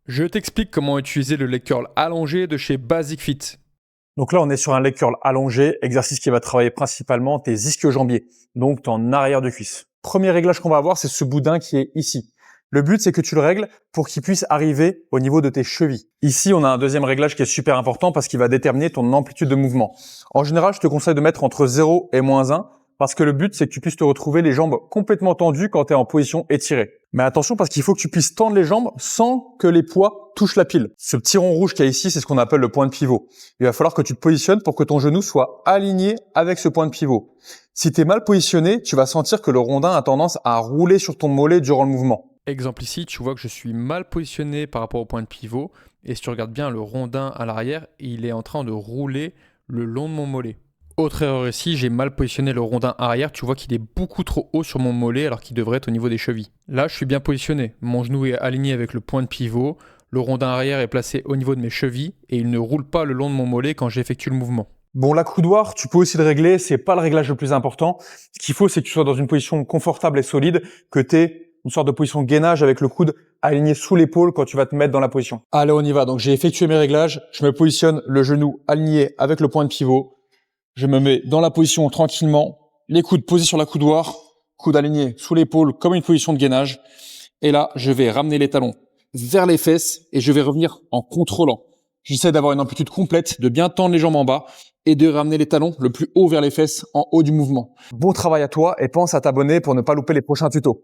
Je t'explique comment utiliser le leg curl allongé de chez Basic Fit. Donc là, on est sur un leg curl allongé, exercice qui va travailler principalement tes ischio-jambiers, donc ton arrière de cuisse. Premier réglage qu'on va avoir, c'est ce boudin qui est ici. Le but, c'est que tu le règles pour qu'il puisse arriver au niveau de tes chevilles. Ici, on a un deuxième réglage qui est super important parce qu'il va déterminer ton amplitude de mouvement. En général, je te conseille de mettre entre 0 et -1 parce que le but, c'est que tu puisses te retrouver les jambes complètement tendues quand tu es en position étirée. Mais attention parce qu'il faut que tu puisses tendre les jambes sans que les poids touchent la pile. Ce petit rond rouge qu'il y a ici, c'est ce qu'on appelle le point de pivot. Il va falloir que tu te positionnes pour que ton genou soit aligné avec ce point de pivot. Si tu es mal positionné, tu vas sentir que le rondin a tendance à rouler sur ton mollet durant le mouvement. Exemple ici, tu vois que je suis mal positionné par rapport au point de pivot. Et si tu regardes bien le rondin à l'arrière, il est en train de rouler le long de mon mollet. Autre erreur ici, j'ai mal positionné le rondin arrière. Tu vois qu'il est beaucoup trop haut sur mon mollet alors qu'il devrait être au niveau des chevilles. Là, je suis bien positionné. Mon genou est aligné avec le point de pivot. Le rondin arrière est placé au niveau de mes chevilles et il ne roule pas le long de mon mollet quand j'effectue le mouvement. Bon, l'accoudoir, tu peux aussi le régler, c'est pas le réglage le plus important. Ce qu'il faut, c'est que tu sois dans une position confortable et solide, que tu aies une sorte de position de gainage avec le coude aligné sous l'épaule quand tu vas te mettre dans la position. Allez, on y va. Donc, j'ai effectué mes réglages. Je me positionne, le genou aligné avec le point de pivot. Je me mets dans la position tranquillement, les coudes posés sur l'accoudoir, coudes alignés sous l'épaule comme une position de gainage. Et là, je vais ramener les talons vers les fesses et je vais revenir en contrôlant. J'essaie d'avoir une amplitude complète, de bien tendre les jambes en bas et de ramener les talons le plus haut vers les fesses en haut du mouvement. Bon travail à toi et pense à t'abonner pour ne pas louper les prochains tutos.